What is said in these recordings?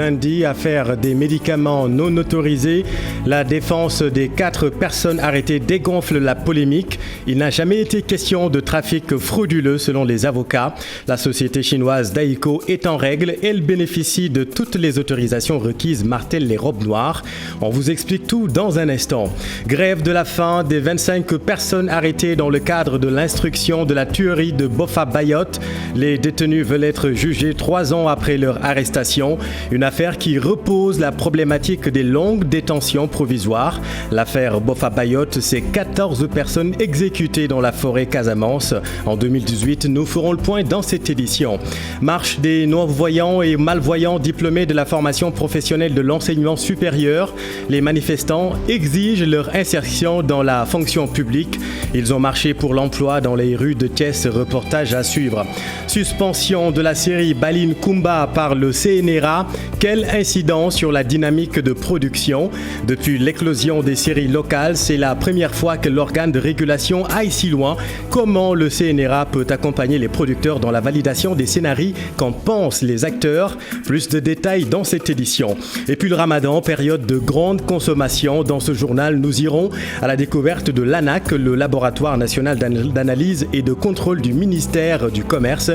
Lundi, affaire des médicaments non autorisés. La défense des 4 personnes arrêtées dégonfle la polémique. Il n'a jamais été question de trafic frauduleux selon les avocats. La société chinoise Daiko est en règle. Elle bénéficie de toutes les autorisations requises, martèlent les robes noires. On vous explique tout dans un instant. Grève de la faim des 25 personnes arrêtées dans le cadre de l'instruction de la tuerie de Boffa Bayotte. Les détenus veulent être jugés 3 ans après leur arrestation. Une affaire qui repose la problématique des longues détentions provisoires. L'affaire Boffa Bayotte, c'est 14 personnes exécutées dans la forêt Casamance. En 2018, nous ferons le point dans cette édition. Marche des non-voyants et malvoyants diplômés de la formation professionnelle de l'enseignement supérieur. Les manifestants exigent leur insertion dans la fonction publique. Ils ont marché pour l'emploi dans les rues de Thiès. Reportage à suivre. Suspension de la série Baline Kumba par le CNRA. Quelle incidence sur la dynamique de production? Depuis l'éclosion des séries locales, c'est la première fois que l'organe de régulation aille si loin. Comment le CNRA peut accompagner les producteurs dans la validation des scénarios qu'en pensent les acteurs? Plus de détails dans cette édition. Et puis le Ramadan, période de grande consommation. Dans ce journal, nous irons à la découverte de l'ANAC, le laboratoire national d'analyse et de contrôle du ministère du Commerce.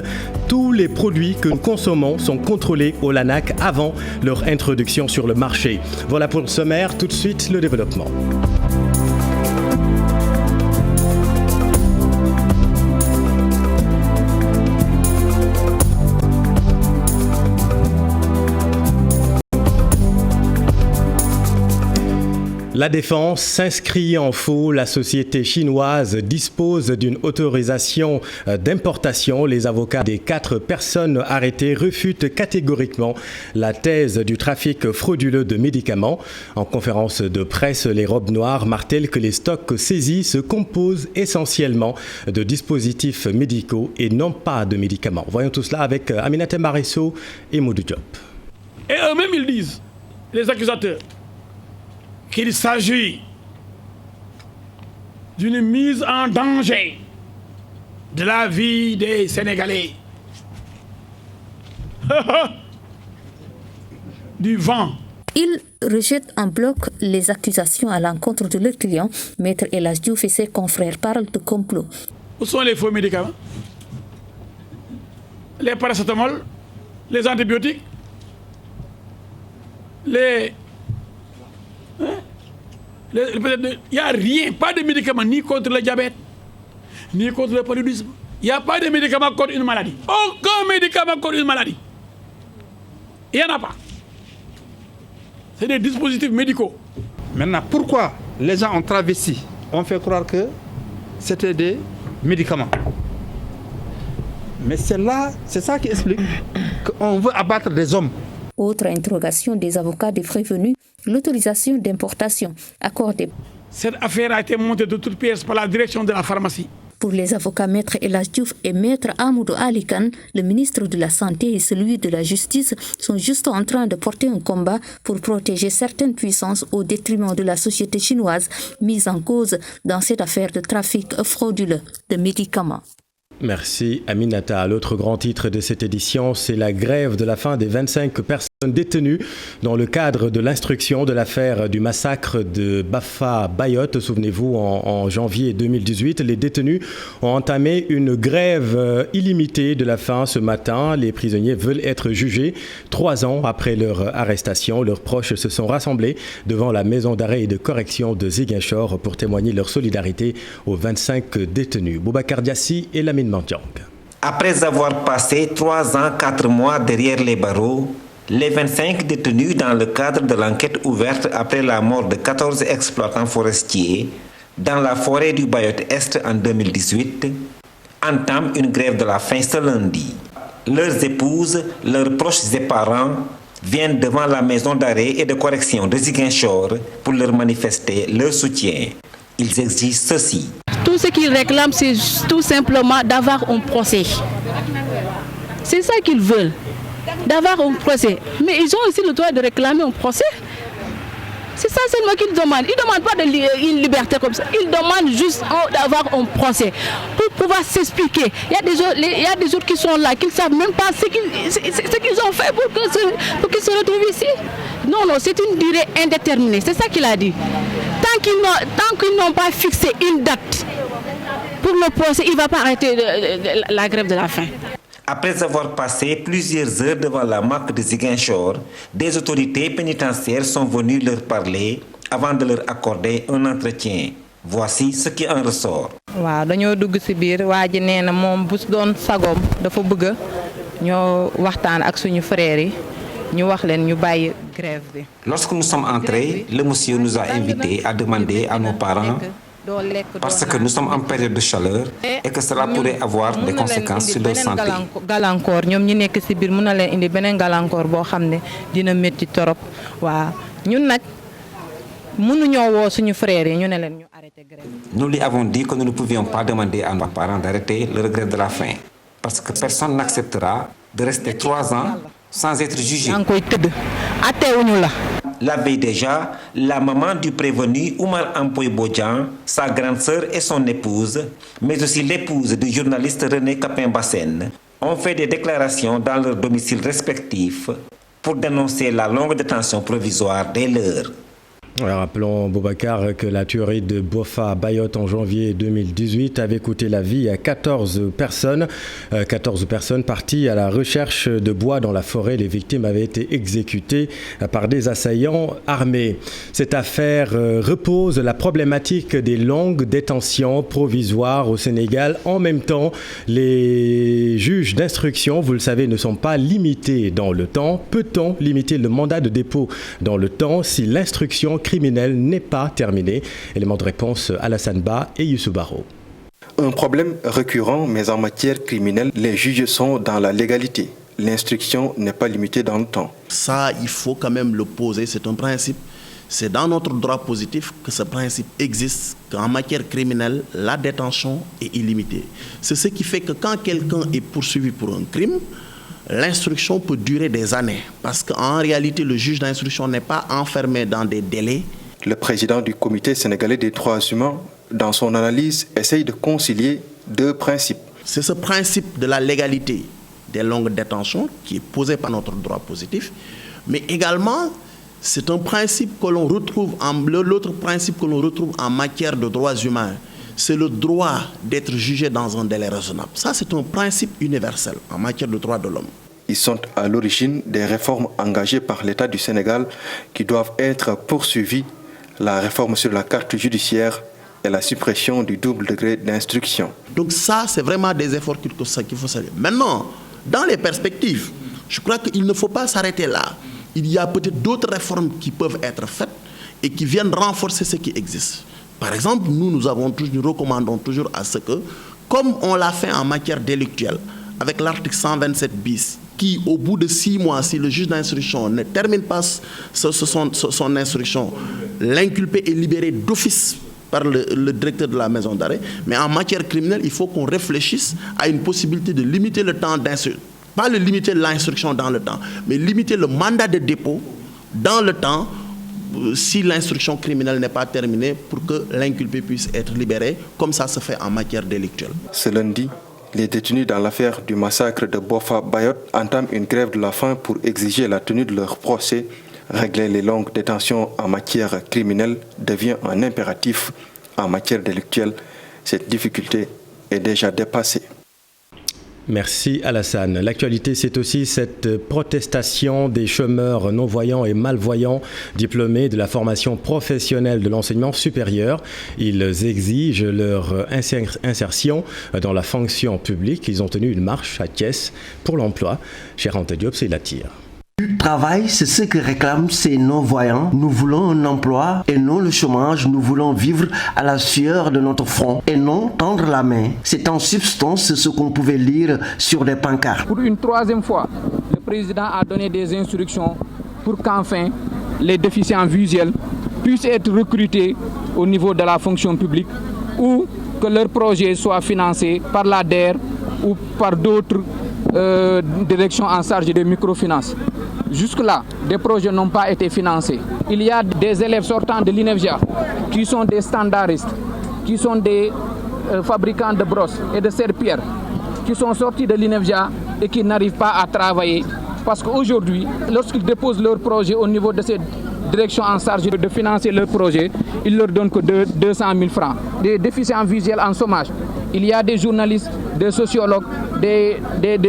Tous les produits que nous consommons sont contrôlés au LANAC avant leur introduction sur le marché. Voilà pour le sommaire, tout de suite le développement. La défense s'inscrit en faux. La société chinoise dispose d'une autorisation d'importation. Les avocats des 4 personnes arrêtées refutent catégoriquement la thèse du trafic frauduleux de médicaments. En conférence de presse, les robes noires martèlent que les stocks saisis se composent essentiellement de dispositifs médicaux et non pas de médicaments. Voyons tout cela avec Aminata Maresso et Modou Diop. Et eux-mêmes, ils disent, les accusateurs, qu'il s'agit d'une mise en danger de la vie des Sénégalais. Du vent. Ils rejettent en bloc les accusations à l'encontre de leurs clients. Maître El Hadji Diouf et ses confrères parlent de complot. Où sont les faux médicaments? Les paracétamol, les antibiotiques, il n'y a rien, pas de médicaments ni contre le diabète, ni contre le paludisme. Il n'y a pas de médicaments contre une maladie. Aucun médicament contre une maladie. Il n'y en a pas. C'est des dispositifs médicaux. Maintenant, pourquoi les gens ont travesti, ont fait croire que c'était des médicaments? Mais c'est ça qui explique qu'on veut abattre des hommes. Autre interrogation des avocats des prévenus, l'autorisation d'importation accordée. Cette affaire a été montée de toutes pièces par la direction de la pharmacie. Pour les avocats Maître El Hadji Diouf et Maître Amadou Ali Kane, le ministre de la Santé et celui de la Justice sont juste en train de porter un combat pour protéger certaines puissances au détriment de la société chinoise mise en cause dans cette affaire de trafic frauduleux de médicaments. Merci Aminata. L'autre grand titre de cette édition, c'est la grève de la faim des 25 personnes détenues dans le cadre de l'instruction de l'affaire du massacre de Boffa Bayotte. Souvenez-vous, en janvier 2018, les détenus ont entamé une grève illimitée de la faim ce matin. Les prisonniers veulent être jugés 3 ans après leur arrestation. Leurs proches se sont rassemblés devant la maison d'arrêt et de correction de Ziguinchor pour témoigner leur solidarité aux 25 détenus. Boubacar Diassi et Lamine Mandiang. Après avoir passé 3 ans, 4 mois derrière les barreaux, les 25 détenus dans le cadre de l'enquête ouverte après la mort de 14 exploitants forestiers dans la forêt du Bayotte Est en 2018 entament une grève de la faim ce lundi. Leurs épouses, leurs proches et parents viennent devant la maison d'arrêt et de correction de Ziguinchor pour leur manifester leur soutien. Ils exigent ceci. Tout ce qu'ils réclament, c'est tout simplement d'avoir un procès. C'est ça qu'ils veulent, d'avoir un procès. Mais ils ont aussi le droit de réclamer un procès. C'est ça seulement qu'ils demandent. Ils ne demandent pas une liberté comme ça. Ils demandent juste d'avoir un procès pour pouvoir s'expliquer. Il y a des autres qui sont là, qui ne savent même pas ce qu'ils ont fait pour qu'ils se retrouvent ici. Non, c'est une durée indéterminée. C'est ça qu'il a dit. Tant qu'ils n'ont pas fixé une date pour le procès, il ne va pas arrêter la grève de la faim. Après avoir passé plusieurs heures devant la MAC de Ziguinchor, des autorités pénitentiaires sont venues leur parler avant de leur accorder un entretien. Voici ce qui en ressort. waaw dañoo dugg ci biir waa ji nee na moom bu doon sagoom dafa bëgg ñoo waxtaan ak suñu frères yi ñu wax leen ñu bàyyi grève bi. Lorsque nous sommes entrés, le monsieur nous a invités à demander à nos parents, parce que nous sommes en période de chaleur et que cela pourrait avoir des conséquences sur leur santé. gàllankoor ñoom ñi nekk ci biir mën na leen indi beneen gàllankoor boo xam ne dina métti torop waaw ñun nag mënuñoo woo suñu frères yi ñu ne leen ñu arrêté grève. Nous lui avons dit que nous ne pouvions pas demander à nos parents d'arrêter leur grève de la faim, parce que personne n'acceptera de rester 3 ans sans être jugé. yaa ngi koy tëdd attewuñu la. La veille déjà, la maman du prévenu Oumar Ampoy Bodian, sa grande sœur et son épouse, mais aussi l'épouse du journaliste René Capin-Bassène, ont fait des déclarations dans leurs domiciles respectifs pour dénoncer la longue détention provisoire des leurs. Alors, rappelons, Boubacar, que la tuerie de Boffa Bayotte en janvier 2018 avait coûté la vie à 14 personnes. 14 personnes parties à la recherche de bois dans la forêt. Les victimes avaient été exécutées par des assaillants armés. Cette affaire repose la problématique des longues détentions provisoires au Sénégal. En même temps, les juges d'instruction, vous le savez, ne sont pas limités dans le temps. Peut-on limiter le mandat de dépôt dans le temps si l'instruction criminel n'est pas terminé? Élément de réponse Alassane Ba et Youssou Baro. Un problème récurrent, mais en matière criminelle, les juges sont dans la légalité. L'instruction n'est pas limitée dans le temps. Ça, il faut quand même le poser, c'est un principe. C'est dans notre droit positif que ce principe existe, qu'en matière criminelle, la détention est illimitée. C'est ce qui fait que quand quelqu'un est poursuivi pour un crime, l'instruction peut durer des années parce qu'en réalité, le juge d'instruction n'est pas enfermé dans des délais. Le président du Comité sénégalais des droits humains, dans son analyse, essaye de concilier 2 principes. C'est ce principe de la légalité des longues détentions qui est posé par notre droit positif, mais également, c'est un principe que l'on retrouve, l'autre principe que l'on retrouve en matière de droits humains. C'est le droit d'être jugé dans un délai raisonnable. Ça, c'est un principe universel en matière de droits de l'homme. Ils sont à l'origine des réformes engagées par l'État du Sénégal qui doivent être poursuivies. La réforme sur la carte judiciaire et la suppression du double degré d'instruction. Donc ça, c'est vraiment des efforts qu'il faut saluer. Maintenant, dans les perspectives, je crois qu'il ne faut pas s'arrêter là. Il y a peut-être d'autres réformes qui peuvent être faites et qui viennent renforcer ce qui existe. Par exemple, nous recommandons toujours à ce que, comme on l'a fait en matière délictuelle, avec l'article 127 bis, qui au bout de 6 mois, si le juge d'instruction ne termine pas son instruction, l'inculpé est libéré d'office par le directeur de la maison d'arrêt. Mais en matière criminelle, il faut qu'on réfléchisse à une possibilité de limiter le temps d'instruction. Pas le limiter l'instruction dans le temps, mais limiter le mandat de dépôt dans le temps si l'instruction criminelle n'est pas terminée pour que l'inculpé puisse être libéré, comme ça se fait en matière délictuelle. Ce lundi, les détenus dans l'affaire du massacre de Boffa Bayotte entament une grève de la faim pour exiger la tenue de leur procès. Régler les longues détentions en matière criminelle devient un impératif en matière délictuelle. Cette difficulté est déjà dépassée. Merci Alassane. L'actualité, c'est aussi cette protestation des chômeurs non-voyants et malvoyants diplômés de la formation professionnelle de l'enseignement supérieur. Ils exigent leur insertion dans la fonction publique. Ils ont tenu une marche à Thiès pour l'emploi. Cher Anta Diop, c'est la tire. Du travail, c'est ce que réclament ces non-voyants. Nous voulons un emploi et non le chômage. Nous voulons vivre à la sueur de notre front et non tendre la main. C'est en substance ce qu'on pouvait lire sur des pancartes. Pour une 3e fois, le président a donné des instructions pour qu'enfin les déficients visuels puissent être recrutés au niveau de la fonction publique ou que leurs projets soient financés par l'ADER ou par d'autres directions en charge des microfinances. Jusque-là, des projets n'ont pas été financés. Il y a des élèves sortant de l'INEFJA qui sont des standardistes, qui sont des fabricants de brosses et de serpillères, qui sont sortis de l'INEFJA et qui n'arrivent pas à travailler. Parce qu'aujourd'hui, lorsqu'ils déposent leur projet au niveau de cette direction en charge de financer leur projet, ils leur donnent que 200 000 francs. Des déficients visuels en chômage. Il y a des journalistes, des sociologues, des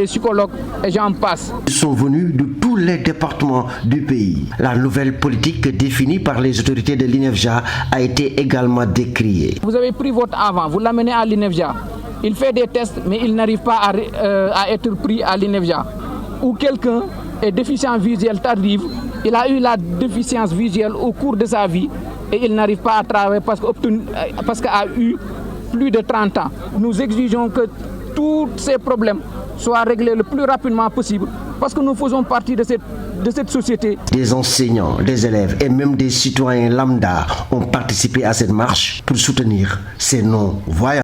psychologues et j'en passe. Ils sont venus de tous les départements du pays. La nouvelle politique définie par les autorités de l'INEFJA a été également décriée. Vous avez pris votre avant, vous l'amenez à l'INEFJA. Il fait des tests, mais il n'arrive pas à être pris à l'INEFJA. Ou quelqu'un est déficient visuel tardif, il a eu la déficience visuelle au cours de sa vie et il n'arrive pas à travailler parce qu'il a eu plus de 30 ans. Nous exigeons que tous ces problèmes soient réglés le plus rapidement possible parce que nous faisons partie de cette société. Des enseignants, des élèves et même des citoyens lambda ont participé à cette marche pour soutenir ces non-voyants.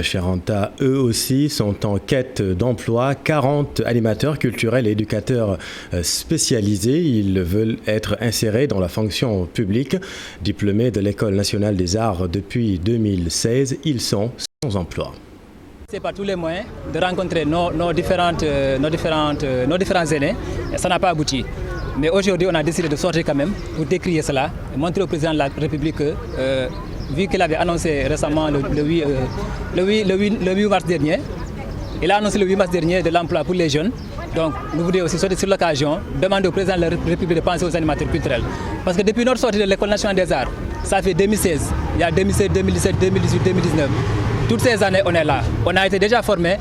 Cher Anta, eux aussi sont en quête d'emploi. 40 animateurs culturels et éducateurs spécialisés. Ils veulent être insérés dans la fonction publique. Diplômés de l'École nationale des arts depuis 2016, ils sont sans emploi. C'est par tous les moyens de rencontrer nos différents aînés et ça n'a pas abouti. Mais aujourd'hui, on a décidé de sortir quand même pour décrier cela et montrer au président de la République que, vu qu'il avait annoncé récemment le 8 mars dernier, il a annoncé le 8 mars dernier de l'emploi pour les jeunes. Donc nous voulons aussi sortir sur l'occasion, demander au président de la République de penser aux animateurs culturels. Parce que depuis notre sortie de l'École nationale des arts, ça fait 2016, il y a 2016, 2017, 2018, 2019. Toutes ces années, on est là. On a été déjà formés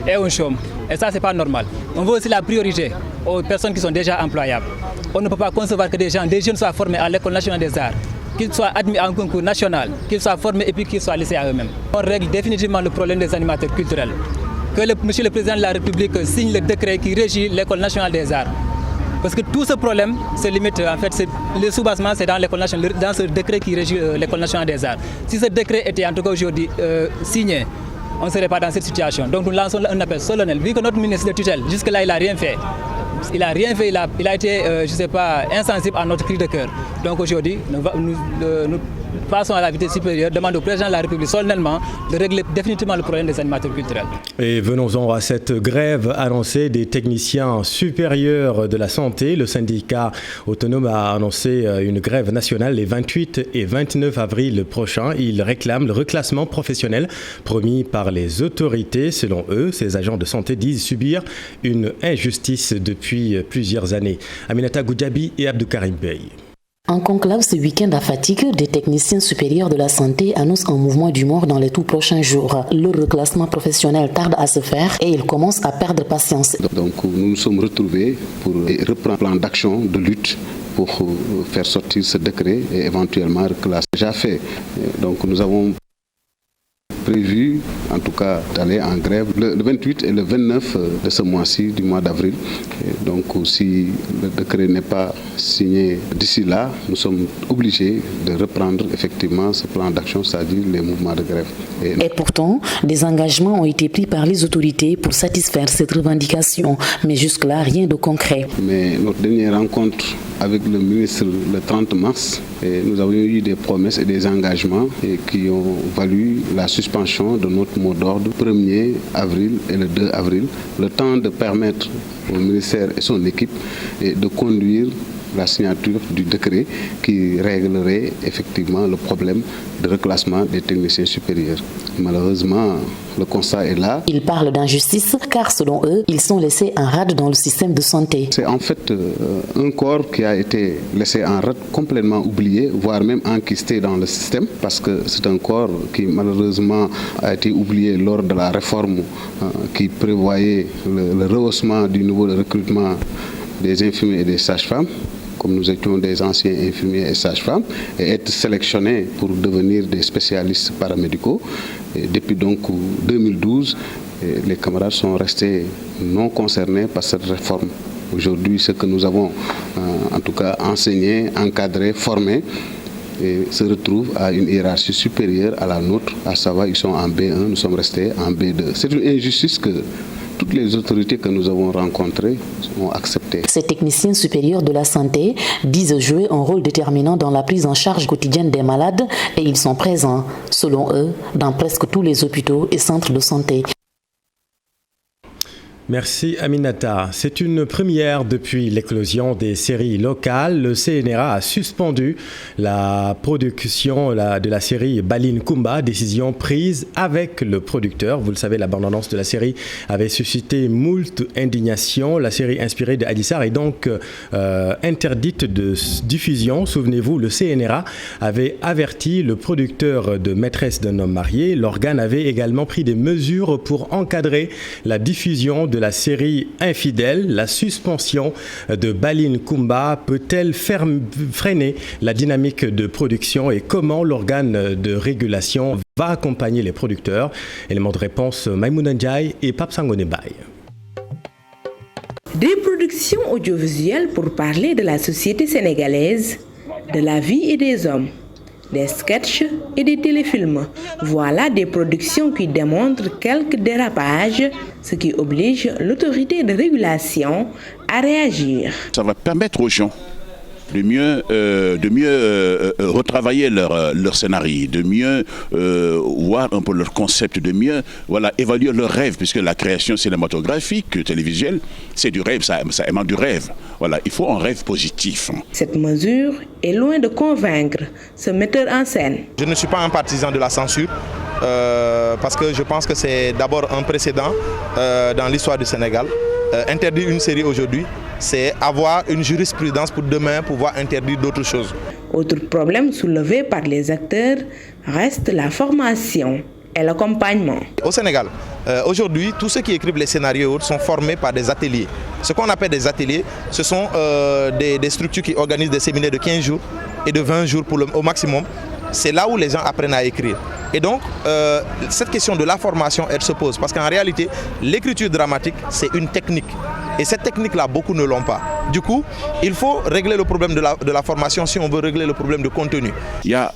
et on chôme. Et ça, c'est pas normal. On veut aussi la priorité aux personnes qui sont déjà employables. On ne peut pas concevoir que des jeunes soient formés à l'École nationale des arts, qu'ils soient admis à un concours national, qu'ils soient formés et puis qu'ils soient laissés à eux-mêmes. On règle définitivement le problème des animateurs culturels. Que Monsieur le Président de la République signe le décret qui régit l'École nationale des arts. Parce que tout ce problème se limite, en fait, le soubassement, c'est dans ce décret qui régit l'École nationale des arts. Si ce décret était en tout cas aujourd'hui signé, on ne serait pas dans cette situation. Donc nous lançons un appel solennel. Vu que notre ministre de tutelle, jusque-là, il n'a rien fait. Il a été, insensible à notre cri de cœur. Donc aujourd'hui, nous passons à la vitesse supérieure, demandons au président de la République solennellement de régler définitivement le problème des animateurs culturels. Et venons-en à cette grève annoncée des techniciens supérieurs de la santé. Le syndicat autonome a annoncé une grève nationale les 28 et 29 avril prochains. Ils réclament le reclassement professionnel promis par les autorités. Selon eux, ces agents de santé disent subir une injustice depuis plusieurs années. Aminata Goudjabi et Abdou Karim Bey. En conclave ce week-end à Fatigue, des techniciens supérieurs de la santé annoncent un mouvement d'humeur dans les tout prochains jours. Leur reclassement professionnel tarde à se faire et ils commencent à perdre patience. Donc nous nous sommes retrouvés pour reprendre un plan d'action, de lutte pour faire sortir ce décret et éventuellement reclasser. Déjà fait. Donc nous avons prévu en tout cas d'aller en grève le 28 et le 29 de ce mois-ci, du mois d'avril. Donc si le décret n'est pas signé d'ici là, nous sommes obligés de reprendre effectivement ce plan d'action, c'est-à-dire les mouvements de grève. Et pourtant, des engagements ont été pris par les autorités pour satisfaire cette revendication, mais jusque-là, rien de concret. Mais notre dernière rencontre avec le ministre le 30 mars, nous avons eu des promesses et des engagements qui ont valu la suspension de notre mot d'ordre 1er avril et le 2 avril, le temps de permettre au ministère et son équipe de conduire la signature du décret qui réglerait effectivement le problème de reclassement des techniciens supérieurs. Malheureusement, le constat est là. Ils parlent d'injustice car selon eux, ils sont laissés en rade dans le système de santé. C'est en fait un corps qui a été laissé en rade, complètement oublié, voire même enquisté dans le système, parce que c'est un corps qui malheureusement a été oublié lors de la réforme qui prévoyait le rehaussement du niveau de recrutement des infirmiers et des sages-femmes, comme nous étions des anciens infirmiers et sages-femmes, et être sélectionnés pour devenir des spécialistes paramédicaux. Et depuis donc 2012, les camarades sont restés non concernés par cette réforme. Aujourd'hui, ce que nous avons en tout cas enseigné, encadré, formé, se retrouvent à une hiérarchie supérieure à la nôtre, à savoir ils sont en B1, nous sommes restés en B2. C'est une injustice que toutes les autorités que nous avons rencontrées ont accepté. Ces techniciens supérieurs de la santé disent jouer un rôle déterminant dans la prise en charge quotidienne des malades et ils sont présents, selon eux, dans presque tous les hôpitaux et centres de santé. Merci Aminata. C'est une première depuis l'éclosion des séries locales. Le CNRA a suspendu la production de la série Baline Kumba, décision prise avec le producteur. Vous le savez, la bande-annonce de la série avait suscité moult indignation. La série inspirée de Adji Sarr est donc interdite de diffusion. Souvenez-vous, le CNRA avait averti le producteur de Maîtresse d'un homme marié. L'organe avait également pris des mesures pour encadrer la diffusion de la série Infidèle. La suspension de Baline Kumba peut-elle freiner la dynamique de production et comment l'organe de régulation va accompagner les producteurs? Éléments de réponse Maïmouna Ndiaye et Pape Sangone Baye. Des productions audiovisuelles pour parler de la société sénégalaise, de la vie et des hommes, des sketchs et des téléfilms. Voilà des productions qui démontrent quelques dérapages, ce qui oblige l'autorité de régulation à réagir. Ça va permettre aux gens de mieux retravailler leur scénario, de mieux voir un peu leur concept, de mieux évaluer leurs rêves, puisque la création cinématographique, télévisuelle, c'est du rêve, ça émane du rêve. Voilà, il faut un rêve positif. Cette mesure est loin de convaincre ce metteur en scène. Je ne suis pas un partisan de la censure, parce que je pense que c'est d'abord un précédent dans l'histoire du Sénégal. Interdire une série aujourd'hui, c'est avoir une jurisprudence pour demain pouvoir interdire d'autres choses. Autre problème soulevé par les acteurs reste la formation et l'accompagnement. Au Sénégal, aujourd'hui, tous ceux qui écrivent les scénarios sont formés par des ateliers. Ce qu'on appelle des ateliers, ce sont des structures qui organisent des séminaires de 15 jours et de 20 jours au maximum. C'est là où les gens apprennent à écrire. Et donc, cette question de la formation, elle se pose. Parce qu'en réalité, l'écriture dramatique, c'est une technique. Et cette technique-là, beaucoup ne l'ont pas. Du coup, il faut régler le problème de la formation si on veut régler le problème de contenu. Il y a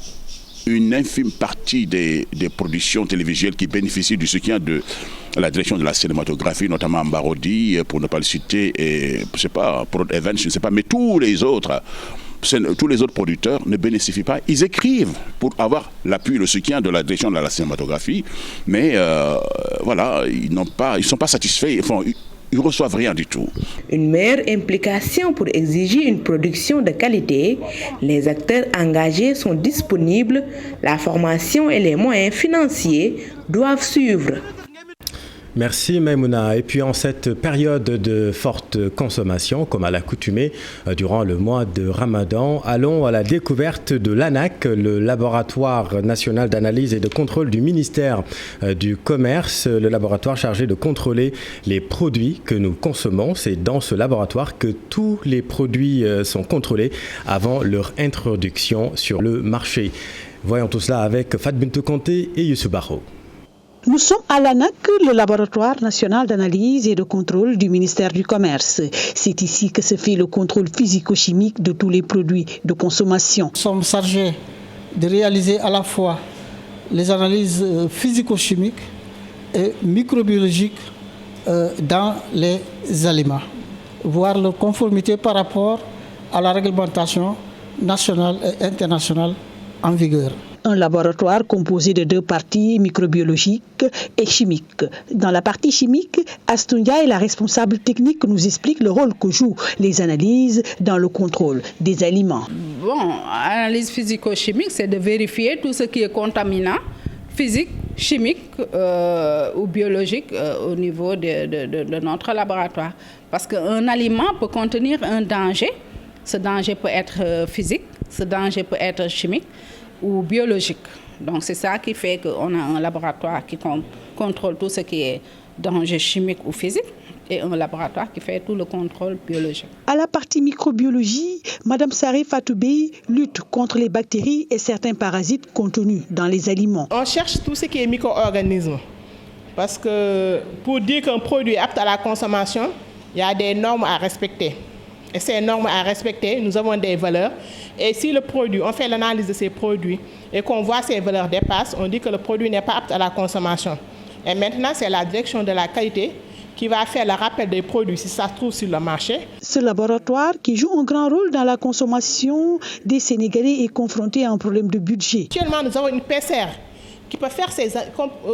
une infime partie des productions télévisuelles qui bénéficient du soutien de la direction de la cinématographie, notamment Mbarodi, pour ne pas le citer, et je ne sais pas, Prod Events, je ne sais pas, mais tous les autres producteurs ne bénéficient pas. Ils écrivent pour avoir l'appui, le soutien de la direction de la cinématographie, mais ils ne sont pas satisfaits, ils ne reçoivent rien du tout. Une meilleure implication pour exiger une production de qualité. Les acteurs engagés sont disponibles. La formation et les moyens financiers doivent suivre. Merci Maïmouna. Et puis en cette période de forte consommation, comme à l'accoutumée durant le mois de Ramadan, allons à la découverte de l'ANAC, le laboratoire national d'analyse et de contrôle du ministère du Commerce, le laboratoire chargé de contrôler les produits que nous consommons. C'est dans ce laboratoire que tous les produits sont contrôlés avant leur introduction sur le marché. Voyons tout cela avec Fat Bintou Conté et Youssou Barro. Nous sommes à l'ANAC, le laboratoire national d'analyse et de contrôle du ministère du Commerce. C'est ici que se fait le contrôle physico-chimique de tous les produits de consommation. Nous sommes chargés de réaliser à la fois les analyses physico-chimiques et microbiologiques dans les aliments, voir leur conformité par rapport à la réglementation nationale et internationale en vigueur. Un laboratoire composé de 2 parties microbiologiques et chimiques. Dans la partie chimique, Astundia, la responsable technique, nous explique le rôle que jouent les analyses dans le contrôle des aliments. Analyse physico-chimique, c'est de vérifier tout ce qui est contaminant, physique, chimique ou biologique au niveau de notre laboratoire. Parce qu'un aliment peut contenir un danger. Ce danger peut être physique, ce danger peut être chimique ou biologique. Donc c'est ça qui fait qu'on a un laboratoire qui contrôle tout ce qui est danger chimique ou physique et un laboratoire qui fait tout le contrôle biologique. À la partie microbiologie, Mme Saré Fatoubey lutte contre les bactéries et certains parasites contenus dans les aliments. On cherche tout ce qui est micro-organismes parce que pour dire qu'un produit est apte à la consommation, il y a des normes à respecter. Et ces normes à respecter, nous avons des valeurs. Et si le produit, on fait l'analyse de ces produits et qu'on voit ces valeurs dépassent, on dit que le produit n'est pas apte à la consommation. Et maintenant, c'est la direction de la qualité qui va faire le rappel des produits si ça se trouve sur le marché. Ce laboratoire, qui joue un grand rôle dans la consommation des Sénégalais, est confronté à un problème de budget. Actuellement, nous avons une PCR qui peut faire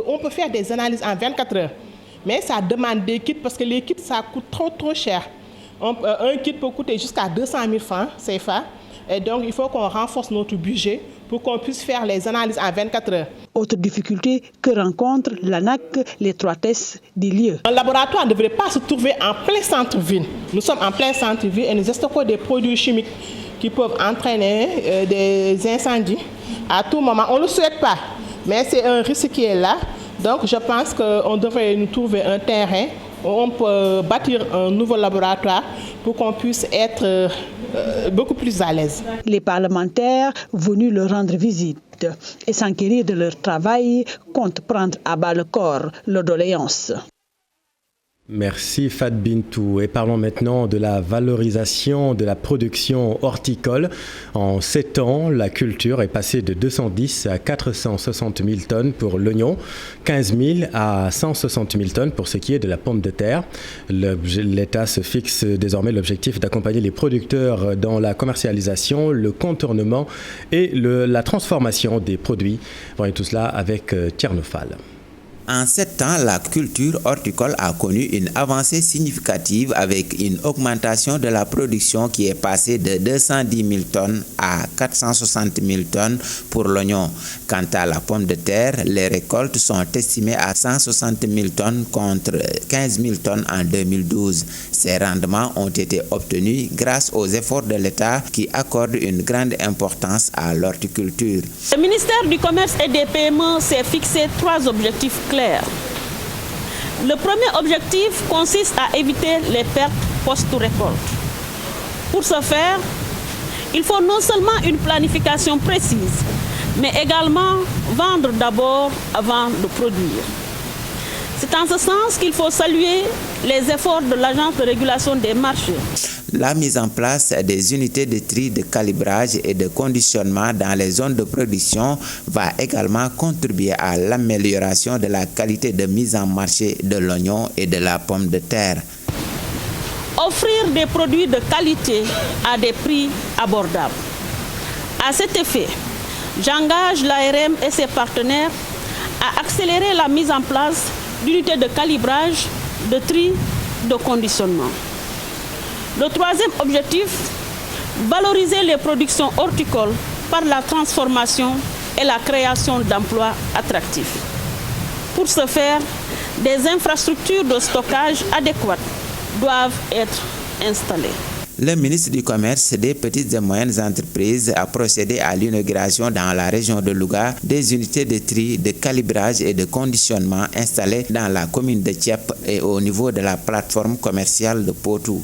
on peut faire des analyses en 24 heures. Mais ça demande des kits parce que les kits, ça coûte trop cher. Un kit peut coûter jusqu'à 200 000 francs CFA. Et donc, il faut qu'on renforce notre budget pour qu'on puisse faire les analyses en 24 heures. Autre difficulté que rencontre l'ANAC, l'étroitesse des lieux. Un laboratoire ne devrait pas se trouver en plein centre-ville. Nous sommes en plein centre-ville et nous stockons des produits chimiques qui peuvent entraîner des incendies à tout moment. On ne le souhaite pas, mais c'est un risque qui est là. Donc, je pense qu'on devrait nous trouver un terrain où on peut bâtir un nouveau laboratoire pour qu'on puisse être beaucoup plus à l'aise. Les parlementaires venus leur rendre visite et s'enquérir de leur travail comptent prendre à bas le corps leur doléance. Merci Fat Bintou. Et parlons maintenant de la valorisation de la production horticole. En 7 ans, la culture est passée de 210 à 460 000 tonnes pour l'oignon, 15 000 à 160 000 tonnes pour ce qui est de la pomme de terre. L'État se fixe désormais l'objectif d'accompagner les producteurs dans la commercialisation, le contournement et la transformation des produits. Voyons tout cela avec Tiernofal. En 7 ans, la culture horticole a connu une avancée significative avec une augmentation de la production qui est passée de 210 000 tonnes à 460 000 tonnes pour l'oignon. Quant à la pomme de terre, les récoltes sont estimées à 160 000 tonnes contre 15 000 tonnes en 2012. Ces rendements ont été obtenus grâce aux efforts de l'État qui accorde une grande importance à l'horticulture. Le ministère du Commerce et des PME s'est fixé 3 objectifs clairs. Le premier objectif consiste à éviter les pertes post-récolte. Pour ce faire, il faut non seulement une planification précise, mais également vendre d'abord avant de produire. C'est en ce sens qu'il faut saluer les efforts de l'Agence de régulation des marchés. La mise en place des unités de tri, de calibrage et de conditionnement dans les zones de production va également contribuer à l'amélioration de la qualité de mise en marché de l'oignon et de la pomme de terre. Offrir des produits de qualité à des prix abordables. À cet effet, j'engage l'ARM et ses partenaires à accélérer la mise en place d'unités de calibrage, de tri, de conditionnement. Le troisième objectif, valoriser les productions horticoles par la transformation et la création d'emplois attractifs. Pour ce faire, des infrastructures de stockage adéquates doivent être installées. Le ministre du Commerce, des petites et moyennes entreprises a procédé à l'inauguration dans la région de Louga des unités de tri, de calibrage et de conditionnement installées dans la commune de Thiep et au niveau de la plateforme commerciale de Potou.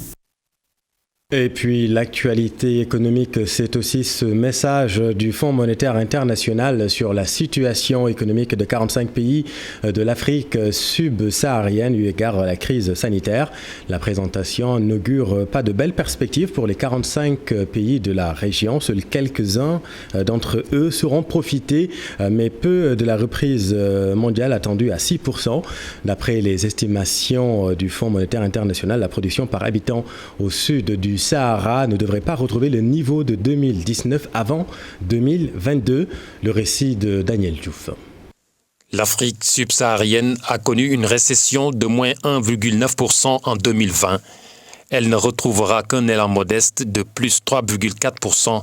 Et puis l'actualité économique, c'est aussi ce message du Fonds monétaire international sur la situation économique de 45 pays de l'Afrique subsaharienne eu égard à la crise sanitaire. La présentation n'augure pas de belles perspectives pour les 45 pays de la région. Seuls quelques-uns d'entre eux seront profités, mais peu de la reprise mondiale attendue à 6%. D'après les estimations du Fonds monétaire international, la production par habitant au sud du Sahara ne devrait pas retrouver le niveau de 2019 avant 2022. Le récit de Daniel Diouf. L'Afrique subsaharienne a connu une récession de moins 1,9% en 2020. Elle ne retrouvera qu'un élan modeste de plus 3,4%,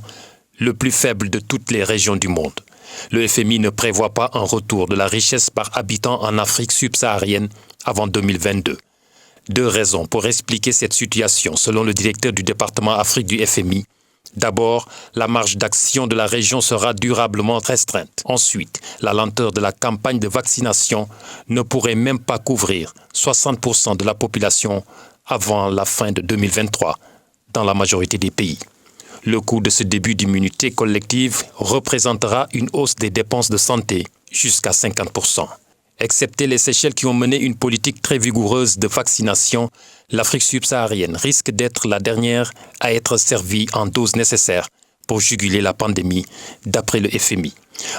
le plus faible de toutes les régions du monde. Le FMI ne prévoit pas un retour de la richesse par habitant en Afrique subsaharienne avant 2022. 2 raisons pour expliquer cette situation, selon le directeur du département Afrique du FMI. D'abord, la marge d'action de la région sera durablement restreinte. Ensuite, la lenteur de la campagne de vaccination ne pourrait même pas couvrir 60% de la population avant la fin de 2023 dans la majorité des pays. Le coût de ce début d'immunité collective représentera une hausse des dépenses de santé jusqu'à 50%. Excepté les Seychelles qui ont mené une politique très vigoureuse de vaccination, l'Afrique subsaharienne risque d'être la dernière à être servie en doses nécessaires pour juguler la pandémie, d'après le FMI.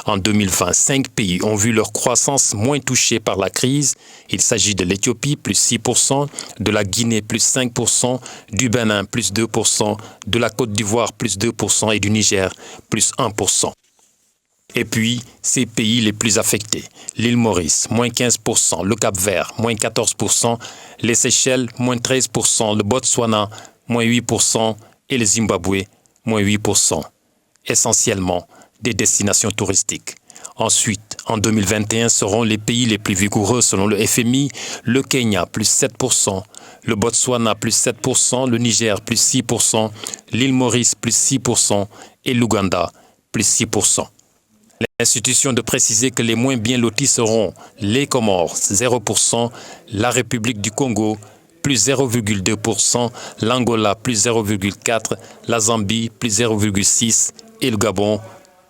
En 2020, 5 pays ont vu leur croissance moins touchée par la crise. Il s'agit de l'Éthiopie, plus 6%, de la Guinée, plus 5%, du Bénin, plus 2%, de la Côte d'Ivoire, plus 2% et du Niger, plus 1%. Et puis, ces pays les plus affectés, l'île Maurice, moins 15%, le Cap-Vert, moins 14%, les Seychelles, moins 13%, le Botswana, moins 8% et le Zimbabwe, moins 8%. Essentiellement des destinations touristiques. Ensuite, en 2021, seront les pays les plus vigoureux selon le FMI, le Kenya, plus 7%, le Botswana, plus 7%, le Niger, plus 6%, l'île Maurice, plus 6% et l'Ouganda, plus 6%. L'institution de préciser que les moins bien lotis seront les Comores, 0%, la République du Congo, plus 0,2%, l'Angola, plus 0,4%, la Zambie, plus 0,6% et le Gabon,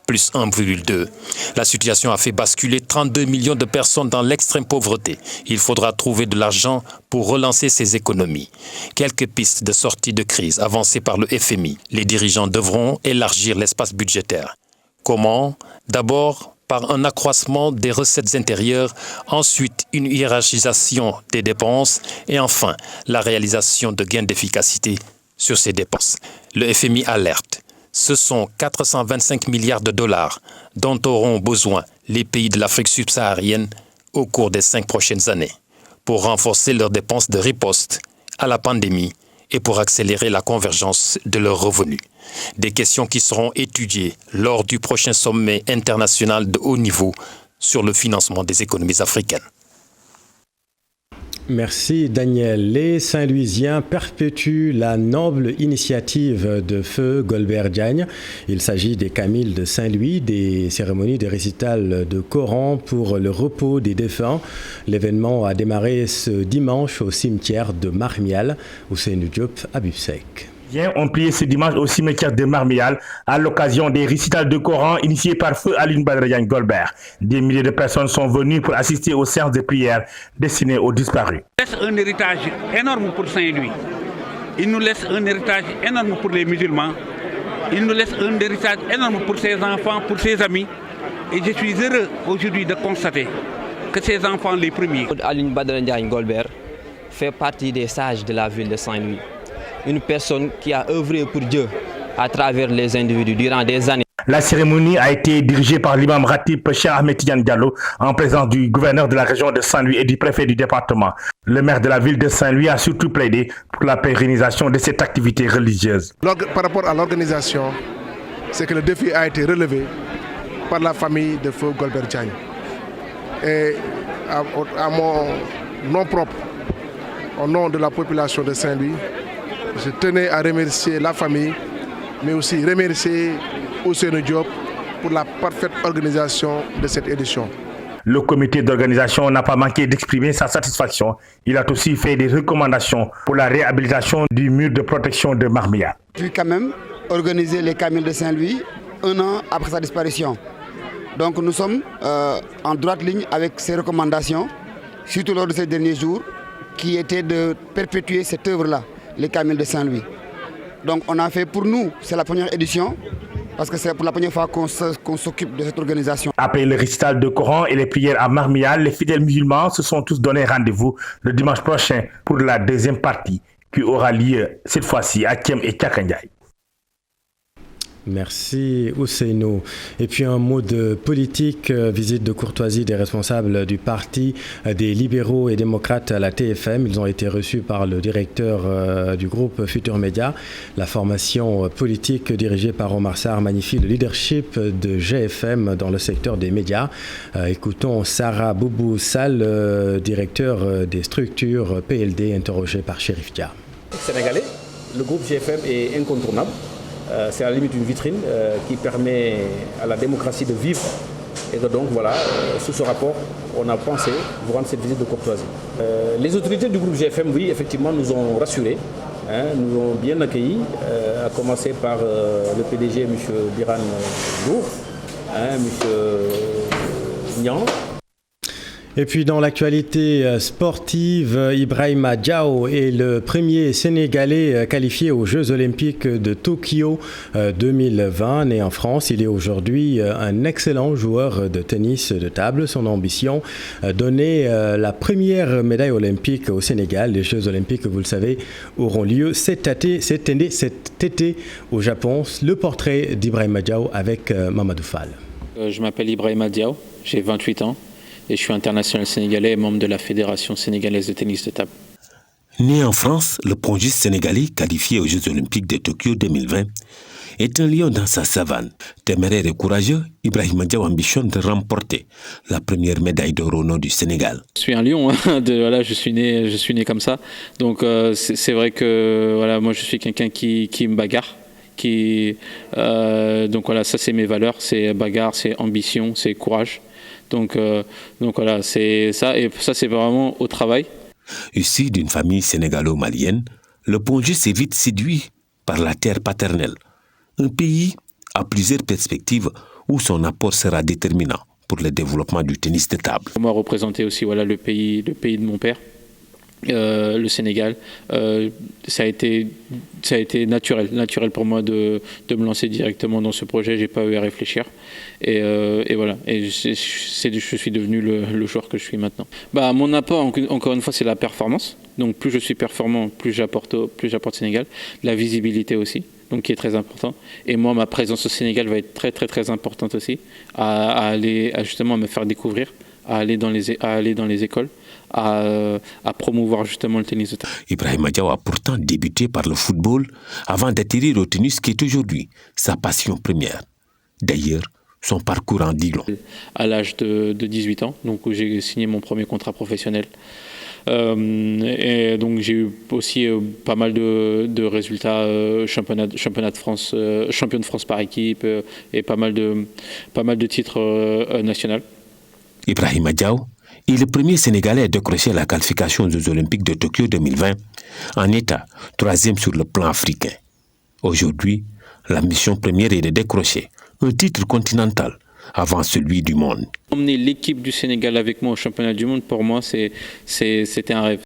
plus 1,2%. La situation a fait basculer 32 millions de personnes dans l'extrême pauvreté. Il faudra trouver de l'argent pour relancer ces économies. Quelques pistes de sortie de crise avancées par le FMI. Les dirigeants devront élargir l'espace budgétaire. Comment? D'abord, par un accroissement des recettes intérieures, ensuite une hiérarchisation des dépenses et enfin la réalisation de gains d'efficacité sur ces dépenses. Le FMI alerte. Ce sont 425 milliards de dollars dont auront besoin les pays de l'Afrique subsaharienne au cours des 5 prochaines années pour renforcer leurs dépenses de riposte à la pandémie et pour accélérer la convergence de leurs revenus. Des questions qui seront étudiées lors du prochain sommet international de haut niveau sur le financement des économies africaines. Merci Daniel. Les Saint-Louisiens perpétuent la noble initiative de feu Golbert Diagne. Il s'agit des Camils de Saint-Louis, des cérémonies de récital de Coran pour le repos des défunts. L'événement a démarré ce dimanche au cimetière de Marmial, Ousseynou Diop, Abibsek. Ont prié ce dimanche au cimetière de Marmial à l'occasion des récitals de Coran initiés par feu Alioune Badara Diagne Golbert. Des milliers de personnes sont venues pour assister aux séances de prière destinées aux disparus. Il laisse un héritage énorme pour Saint-Louis. Il nous laisse un héritage énorme pour les musulmans. Il nous laisse un héritage énorme pour ses enfants, pour ses amis. Et je suis heureux aujourd'hui de constater que ces enfants les premiers. Alioune Badara Diagne Golbert fait partie des sages de la ville de Saint-Louis. Une personne qui a œuvré pour Dieu à travers les individus durant des années. La cérémonie a été dirigée par l'imam Ratib Cheikh Ahmed Tidiane Diallo en présence du gouverneur de la région de Saint-Louis et du préfet du département. Le maire de la ville de Saint-Louis a surtout plaidé pour la pérennisation de cette activité religieuse. Par rapport à l'organisation, c'est que le défi a été relevé par la famille de feu Golbert Diagne. Et à mon nom propre, au nom de la population de Saint-Louis, je tenais à remercier la famille, mais aussi remercier Ousseynou Diop pour la parfaite organisation de cette édition. Le comité d'organisation n'a pas manqué d'exprimer sa satisfaction. Il a aussi fait des recommandations pour la réhabilitation du mur de protection de Marmial. Puis quand même organiser les Camils de Saint-Louis un an après sa disparition. Donc nous sommes en droite ligne avec ces recommandations, surtout lors de ces derniers jours, qui étaient de perpétuer cette œuvre-là, les Camils de Saint-Louis. Donc on a fait pour nous, c'est la première édition, parce que c'est pour la première fois qu'on s'occupe de cette organisation. Après le récital de Coran et les prières à Marmial, les fidèles musulmans se sont tous donné rendez-vous le dimanche prochain pour la deuxième partie qui aura lieu cette fois-ci à Kiem et Tchakandjaï. Merci Ousseynou. Et puis un mot de politique, visite de courtoisie des responsables du parti des libéraux et démocrates à la TFM. Ils ont été reçus par le directeur du groupe Futur Média. La formation politique dirigée par Omar Sarr magnifie le leadership de GFM dans le secteur des médias. Écoutons Sarah Boubou Sall, directeur des structures PLD, interrogée par Chérif Dia. Sénégalais, le groupe GFM est incontournable. C'est à la limite une vitrine qui permet à la démocratie de vivre. Et donc voilà, sous ce rapport, on a pensé vous rendre cette visite de courtoisie. Les autorités du groupe GFM, oui, effectivement, nous ont rassurés, nous ont bien accueillis, à commencer par le PDG, M. Biran Gour, M. Nian. Et puis dans l'actualité sportive, Ibrahima Diaw est le premier Sénégalais qualifié aux Jeux Olympiques de Tokyo 2020. Né en France, il est aujourd'hui un excellent joueur de tennis de table. Son ambition, donner la première médaille olympique au Sénégal. Les Jeux Olympiques, vous le savez, auront lieu cet été au Japon. Le portrait d'Ibrahima Diaw avec Mamadou Fall. Je m'appelle Ibrahima Diaw, j'ai 28 ans. Et je suis international sénégalais et membre de la Fédération sénégalaise de tennis de table. Né en France, le pongiste sénégalais qualifié aux Jeux Olympiques de Tokyo 2020 est un lion dans sa savane. Téméraire et courageux, Ibrahima Diaw ambitionne de remporter la première médaille d'or au nom du Sénégal. Je suis un lion, je suis né comme ça. Donc c'est vrai que moi je suis quelqu'un qui me bagarre. Donc voilà, ça c'est mes valeurs, c'est bagarre, c'est ambition, c'est courage. Donc voilà, c'est ça, et ça c'est vraiment au travail. Issu d'une famille sénégalo-malienne, le pongiste est vite séduit par la terre paternelle, un pays à plusieurs perspectives où son apport sera déterminant pour le développement du tennis de table. Moi, représenter aussi le pays de mon père. Le Sénégal, ça a été naturel pour moi de me lancer directement dans ce projet. J'ai pas eu à réfléchir et voilà. Et je suis devenu le joueur que je suis maintenant. Mon apport, encore une fois, c'est la performance. Donc plus je suis performant, plus j'apporte Sénégal. La visibilité aussi, donc qui est très important. Et moi, ma présence au Sénégal va être très très très importante aussi, à justement me faire découvrir, à aller dans les écoles. À promouvoir justement le tennis de table. Ibrahima Diaw a pourtant débuté par le football avant d'atterrir au tennis qui est aujourd'hui sa passion première. D'ailleurs, son parcours en dit long. À l'âge de 18 ans, donc où j'ai signé mon premier contrat professionnel. Et donc j'ai eu aussi pas mal de résultats, championnat de France, champion de France par équipe et pas mal de titres nationaux. Ibrahima Diaw est le premier Sénégalais à décrocher la qualification aux Jeux Olympiques de Tokyo 2020 en état troisième sur le plan africain. Aujourd'hui, la mission première est de décrocher un titre continental avant celui du monde. Emmener l'équipe du Sénégal avec moi au championnat du monde, pour moi, c'était un rêve.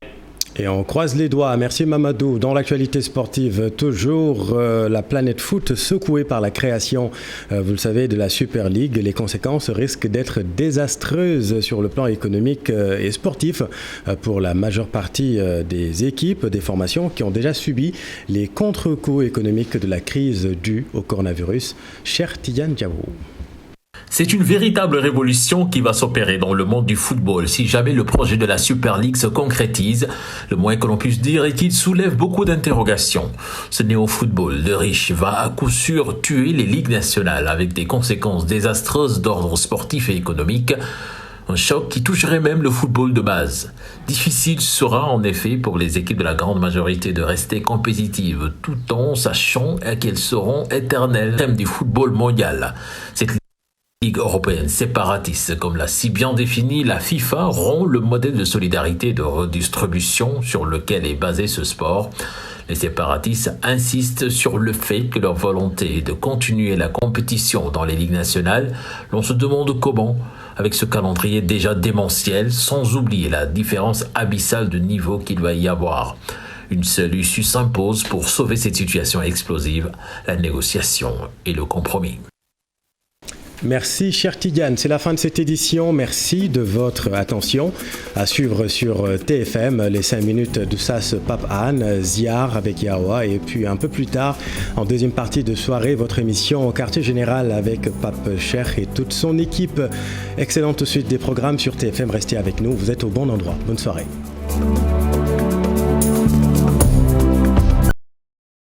Et on croise les doigts. Merci Mamadou. Dans l'actualité sportive, toujours la planète foot secouée par la création, vous le savez, de la Super League. Les conséquences risquent d'être désastreuses sur le plan économique et sportif pour la majeure partie des équipes, des formations qui ont déjà subi les contre-coups économiques de la crise due au coronavirus. Cher Tidiane Diaw. C'est une véritable révolution qui va s'opérer dans le monde du football si jamais le projet de la Super League se concrétise. Le moins que l'on puisse dire est qu'il soulève beaucoup d'interrogations. Ce néo-football de riches va à coup sûr tuer les ligues nationales avec des conséquences désastreuses d'ordre sportif et économique. Un choc qui toucherait même le football de base. Difficile sera en effet pour les équipes de la grande majorité de rester compétitives tout en sachant qu'elles seront éternelles. Thème du football mondial. Cette Ligue européenne séparatiste, comme l'a si bien défini la FIFA, rompt le modèle de solidarité et de redistribution sur lequel est basé ce sport. Les séparatistes insistent sur le fait que leur volonté est de continuer la compétition dans les ligues nationales. L'on se demande comment, avec ce calendrier déjà démentiel, sans oublier la différence abyssale de niveau qu'il va y avoir. Une seule issue s'impose pour sauver cette situation explosive, la négociation et le compromis. Merci cher Tidiane, c'est la fin de cette édition, merci de votre attention. À suivre sur TFM les 5 minutes de SAS Pape Anne, Ziar avec Yawa et puis un peu plus tard, en deuxième partie de soirée, votre émission au quartier général avec Pape Cheikh et toute son équipe. Excellente suite des programmes sur TFM, restez avec nous, vous êtes au bon endroit. Bonne soirée.